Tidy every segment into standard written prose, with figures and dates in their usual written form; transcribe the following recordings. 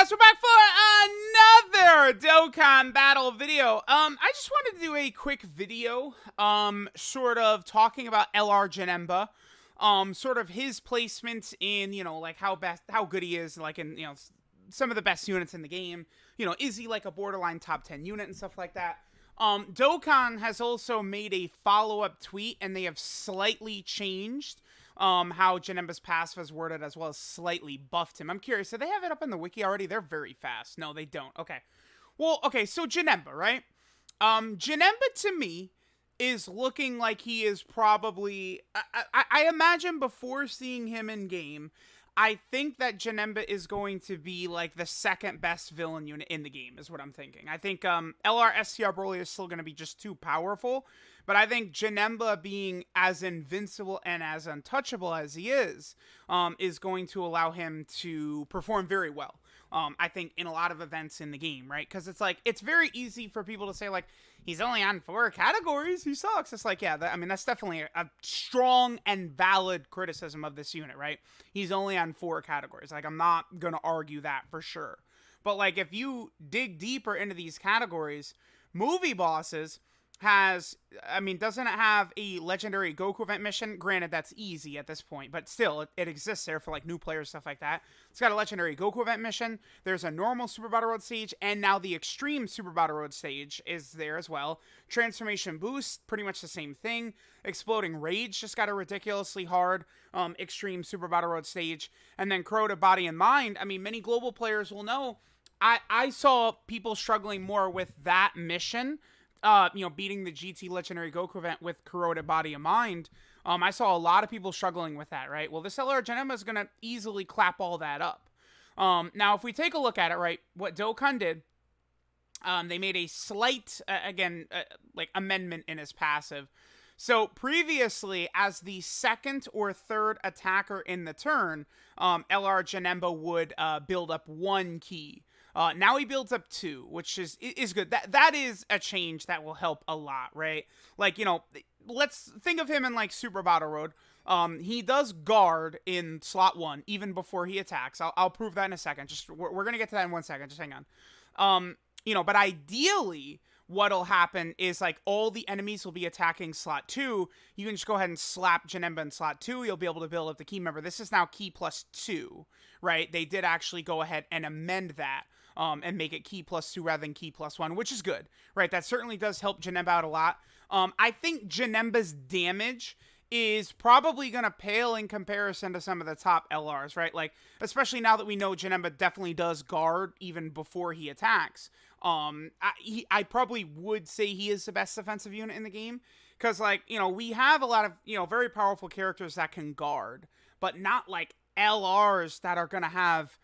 guys, we're back for another Dokkan battle video. I just wanted to do a quick video, sort of talking about LR Janemba, sort of his placement in, like how good he is, like in, some of the best units in the game. Is he like a borderline top 10 unit and stuff like that? Dokkan has also made a follow-up tweet, and they have slightly changed how Janemba's passive is worded, as well as slightly buffed him. I'm curious, do they have it up in the wiki already? They're very fast. No, they don't. Okay. Well, okay, so Janemba, right? Janemba, to me, is looking like he is probably... I imagine before seeing him in game, I think that Janemba is going to be, like, the second best villain unit in the game, is what I'm thinking. I think LR STR Broly is still going to be just too powerful, but I think Janemba being as invincible and as untouchable as he is going to allow him to perform very well. I think in a lot of events in the game, right? Because it's like, it's very easy for people to say, like, he's only on 4 categories, he sucks. It's like, yeah, that's definitely a strong and valid criticism of this unit, right? He's only on 4 categories. Like, I'm not going to argue that for sure. But, like, if you dig deeper into these categories, movie bosses doesn't it have a legendary Goku event mission? Granted, that's easy at this point, but still, it exists there for, like, new players, stuff like that. It's got a legendary Goku event mission. There's a normal Super Battle Road stage, and now the Extreme Super Battle Road stage is there as well. Transformation Boost, pretty much the same thing. Exploding Rage just got a ridiculously hard Extreme Super Battle Road stage. And then Kuroda Body and Mind, many global players will know, I saw people struggling more with that mission, beating the GT Legendary Goku event with Corroded Body and Mind. I saw a lot of people struggling with that, right? Well, this LR Janemba is going to easily clap all that up. Now, if we take a look at it, right, what Dokkan did, they made a slight, amendment in his passive. So, previously, as the second or third attacker in the turn, LR Janemba would build up 1 key. Now he builds up 2, which is good. That is a change that will help a lot, right? Like, let's think of him in, like, Super Battle Road. He does guard in slot 1, even before he attacks. I'll prove that in a second. We're going to get to that in 1 second. Just hang on. But ideally, what'll happen is, like, all the enemies will be attacking slot 2. You can just go ahead and slap Janemba in slot 2. You'll be able to build up the key. Remember, this is now key plus 2, right? They did actually go ahead and amend that. And make it key plus 2 rather than key plus 1, which is good, right? That certainly does help Janemba out a lot. I think Janemba's damage is probably going to pale in comparison to some of the top LRs, right? Like, especially now that we know Janemba definitely does guard even before he attacks. I probably would say he is the best defensive unit in the game. Because, like, we have a lot of, very powerful characters that can guard, but not, like, LRs that are going to have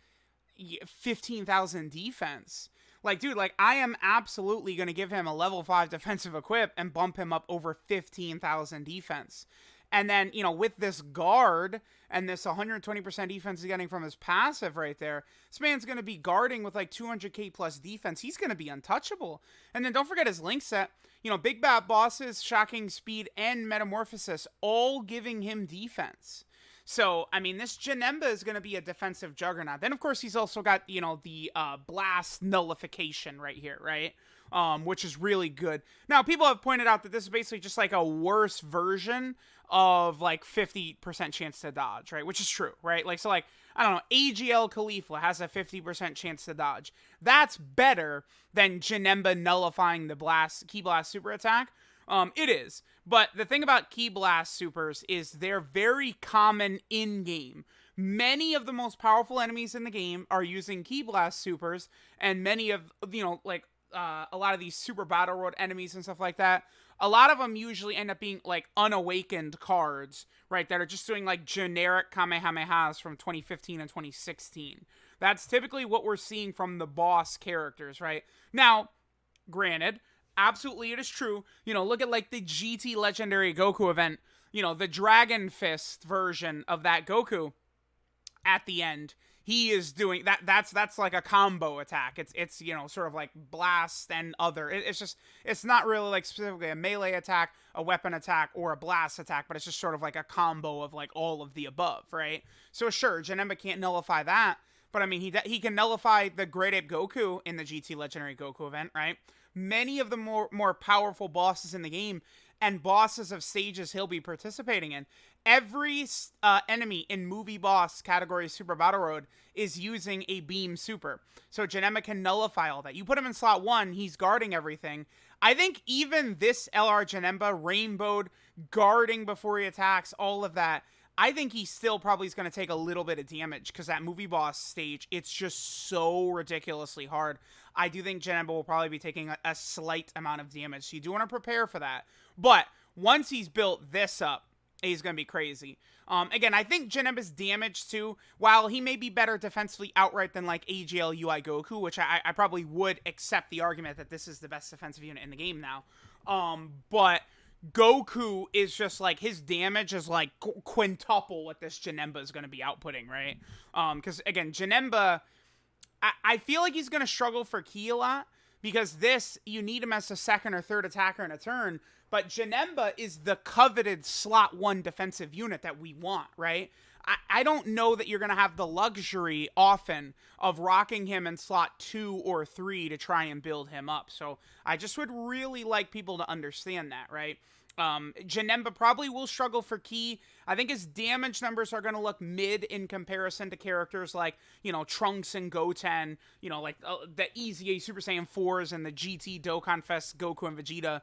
15,000 defense. Like, dude, like, I am absolutely going to give him a level 5 defensive equip and bump him up over 15,000 defense. And then, with this guard and this 120% defense he's getting from his passive right there, this man's going to be guarding with, like, 200k plus defense. He's going to be untouchable. And then don't forget his link set. Big Bad Bosses, Shocking Speed, and Metamorphosis all giving him defense. So, this Janemba is going to be a defensive juggernaut. Then, of course, he's also got, the blast nullification right here, right? Which is really good. Now, people have pointed out that this is basically just like a worse version of, like, 50% chance to dodge, right? Which is true, right? Like, so, like, I don't know, AGL Khalifa has a 50% chance to dodge. That's better than Janemba nullifying the Key Blast super attack. It is. But the thing about Key Blast supers is they're very common in-game. Many of the most powerful enemies in the game are using Key Blast supers, and many of, a lot of these Super Battle Road enemies and stuff like that, a lot of them usually end up being, like, unawakened cards, right, that are just doing, like, generic Kamehamehas from 2015 and 2016. That's typically what we're seeing from the boss characters, right? Now, granted, absolutely, it is true. Look at, like, the GT Legendary Goku event. The Dragon Fist version of that Goku at the end. He is doing that. That's like a combo attack. It's sort of like blast and other. It's not really like specifically a melee attack, a weapon attack, or a blast attack, but it's just sort of like a combo of, like, all of the above, right? So sure, Janemba can't nullify that. but I mean, he can nullify the Great Ape Goku in the GT Legendary Goku event, right? Many of the more powerful bosses in the game and bosses of stages he'll be participating in. Every enemy in movie boss category Super Battle Road is using a beam super. So Janemba can nullify all that. You put him in slot 1, he's guarding everything. I think even this LR Janemba, rainbowed, guarding before he attacks, all of that, I think he still probably is going to take a little bit of damage because that movie boss stage, it's just so ridiculously hard. I do think Janemba will probably be taking a slight amount of damage. So you do want to prepare for that. But once he's built this up, he's going to be crazy. Again, I think Janemba's damage too, while he may be better defensively outright than like AGL UI Goku, which I probably would accept the argument that this is the best defensive unit in the game now. But Goku is just like, his damage is like quintuple what this Janemba is going to be outputting, right? Because again, Janemba, I feel like he's going to struggle for ki a lot, because this, you need him as a second or third attacker in a turn, but Janemba is the coveted slot 1 defensive unit that we want, right? I don't know that you're going to have the luxury often of rocking him in slot 2 or 3 to try and build him up. So I just would really like people to understand that, right? Janemba probably will struggle for ki. I think his damage numbers are going to look mid in comparison to characters like, Trunks and Goten, like the EZA Super Saiyan 4s and the GT Dokkan Fest Goku and Vegeta,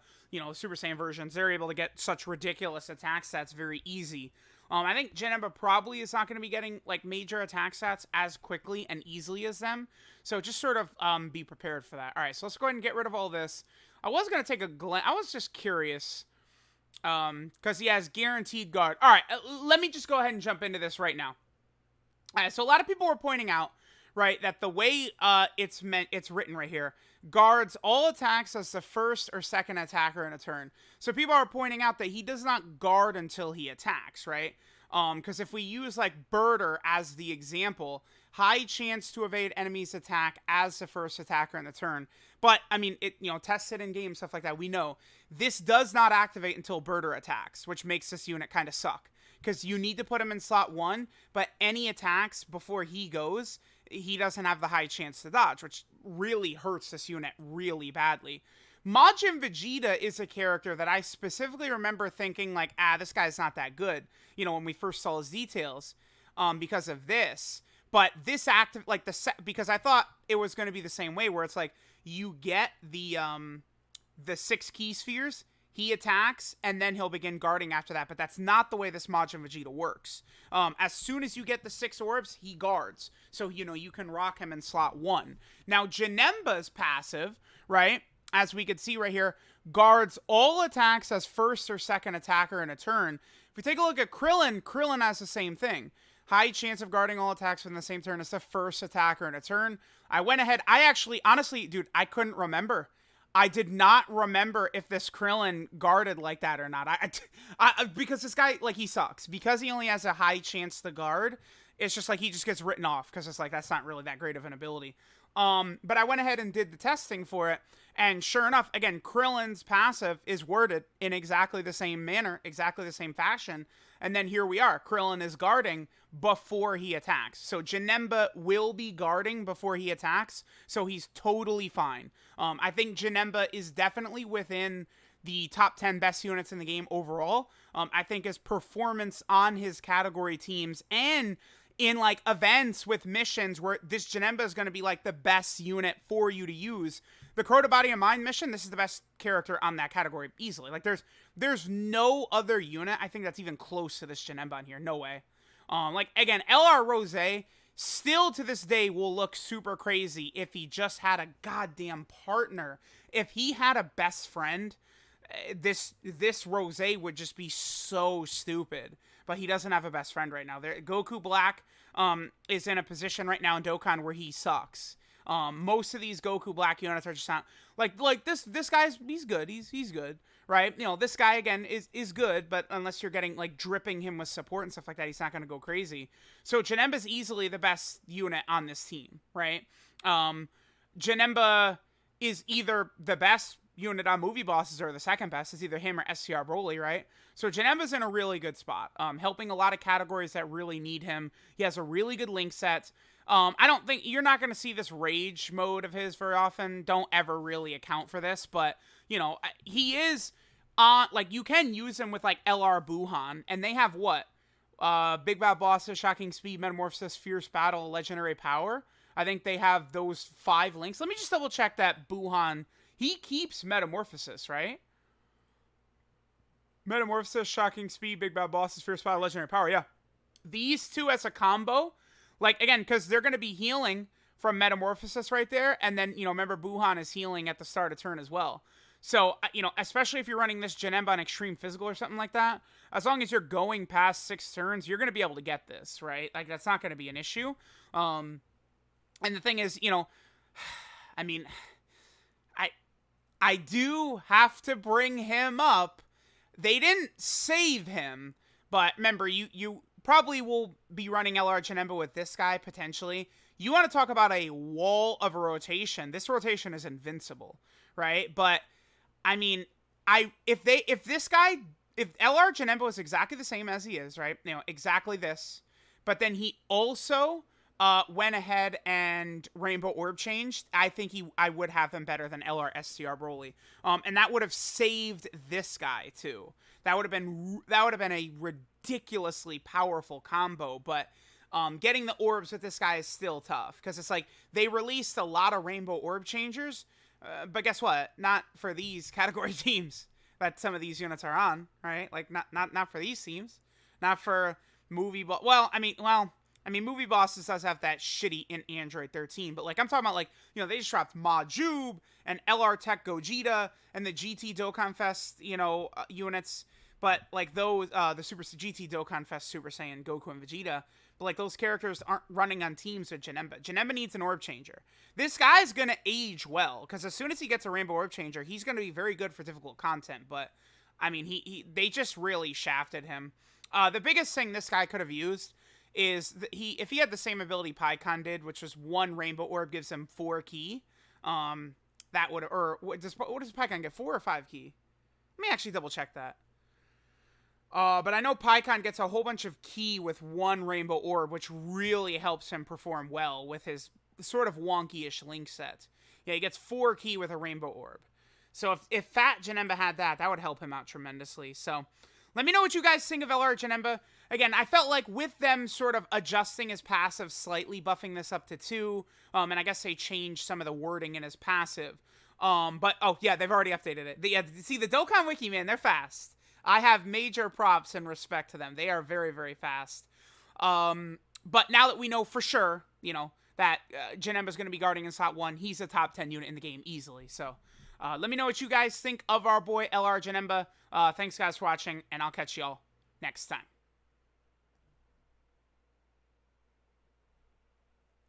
Super Saiyan versions. They're able to get such ridiculous attack stats very easy. I think Janemba probably is not going to be getting like major attack stats as quickly and easily as them. So just sort of be prepared for that. All right, so let's go ahead and get rid of all this. I was going to take a glance. I was just curious because he has guaranteed guard. All right, let me just go ahead and jump into this right now. All right, so a lot of people were pointing out, right, that the way it's written right here, guards all attacks as the first or second attacker in a turn. So people are pointing out that he does not guard until he attacks, right? Because if we use like Birder as the example, high chance to evade enemy's attack as the first attacker in the turn. But I mean, it tested in game, stuff like that. We know this does not activate until Birder attacks, which makes this unit kind of suck. Because you need to put him in slot 1, but any attacks before he goes, he doesn't have the high chance to dodge, which really hurts this unit really badly. Majin Vegeta is a character that I specifically remember thinking like, this guy's not that good, when we first saw his details, because of this. But this active, like because I thought it was going to be the same way, where it's like you get the 6 key spheres, he attacks, and then he'll begin guarding after that. But that's not the way this Majin Vegeta works. As soon as you get the 6 orbs, he guards. So, you can rock him in slot 1. Now, Janemba's passive, right, as we could see right here, guards all attacks as first or second attacker in a turn. If we take a look at Krillin, Krillin has the same thing. High chance of guarding all attacks within the same turn as the first attacker in a turn. I went ahead. Honestly, dude, I couldn't remember. I did not remember if this Krillin guarded like that or not. Because this guy, like, he sucks. Because he only has a high chance to guard, it's just like he just gets written off. Because it's like, that's not really that great of an ability. But I went ahead and did the testing for it. And sure enough, again, Krillin's passive is worded in exactly the same manner, exactly the same fashion. And then here we are. Krillin is guarding before he attacks. So Janemba will be guarding before he attacks. So he's totally fine. I think Janemba is definitely within the top 10 best units in the game overall. I think his performance on his category teams and in like events with missions where this Janemba is going to be like the best unit for you to use. The Crota Body and Mind mission, this is the best character on that category easily. Like there's no other unit I think that's even close to this Janemba on here. No way. Like again, LR Rose still to this day will look super crazy if he just had a goddamn partner. If he had a best friend, this Rose would just be so stupid. But he doesn't have a best friend right now. Goku Black is in a position right now in Dokkan where he sucks. Most of these Goku Black units are just not like this guy's he's good. He's good, right? This guy again is good, but unless you're getting like dripping him with support and stuff like that, he's not going to go crazy. So Janemba's easily the best unit on this team, right? Janemba is either the best unit on movie bosses or the second best. Is either him or SCR Broly, right? So Janemba's in a really good spot, helping a lot of categories that really need him. He has a really good link set. I don't think you're not going to see this rage mode of his very often. Don't ever really account for this, but he is on, like, you can use him with like LR Buhan, and they have what? Big Bad Bosses, Shocking Speed, Metamorphosis, Fierce Battle, Legendary Power. I think they have those 5 links. Let me just double check that Buhan, he keeps Metamorphosis, right? Metamorphosis, Shocking Speed, Big Bad Bosses, Fierce Battle, Legendary Power, yeah. These two as a combo, like, again, because they're going to be healing from Metamorphosis right there, and then, remember, Buhan is healing at the start of turn as well. So, especially if you're running this Janemba on Extreme Physical or something like that, as long as you're going past 6 turns, you're going to be able to get this, right? Like, that's not going to be an issue. And the thing is, I mean, I do have to bring him up. They didn't save him, but remember, you probably will be running LR Janemba with this guy, potentially. You want to talk about a wall of a rotation. This rotation is invincible, right? But I mean, if LR Janemba was exactly the same as he is, right? Exactly this, but then he also went ahead and Rainbow Orb changed, I think I would have him better than LR STR Broly. And that would have saved this guy too. That would have been a ridiculously powerful combo, but getting the orbs with this guy is still tough, because it's like they released a lot of Rainbow Orb changers. But guess what? Not for these category teams that some of these units are on, right? Like not for these teams, not for Movie Boss. Movie Bosses does have that shitty in Android 13, but like I'm talking about, like, they just dropped Majub and LR Tech Gogeta and the GT Dokkan Fest, units. But like those, the Super GT Dokkan Fest Super Saiyan Goku and Vegeta. But like those characters aren't running on teams with Janemba. Janemba needs an orb changer. This guy's gonna age well, because as soon as he gets a Rainbow Orb changer, he's gonna be very good for difficult content. But I mean, they just really shafted him. The biggest thing this guy could have used is if he had the same ability PyCon did, which was 1 Rainbow Orb gives him 4 key. That would, or what does PyCon get, 4 or 5 key? Let me actually double check that. But I know PyCon gets a whole bunch of key with 1 Rainbow Orb, which really helps him perform well with his sort of wonky-ish link set. Yeah, he gets 4 key with a Rainbow Orb. So if Fat Janemba had that would help him out tremendously. So let me know what you guys think of LR Janemba. Again, I felt like with them sort of adjusting his passive slightly, buffing this up to 2, and I guess they changed some of the wording in his passive. But, oh, yeah, they've already updated it. See, the Dokkan Wiki, man, they're fast. I have major props and respect to them. They are very, very fast. But now that we know for sure, that Janemba's going to be guarding in slot 1, he's a top 10 unit in the game easily. So let me know what you guys think of our boy LR Janemba. Thanks, guys, for watching, and I'll catch y'all next time.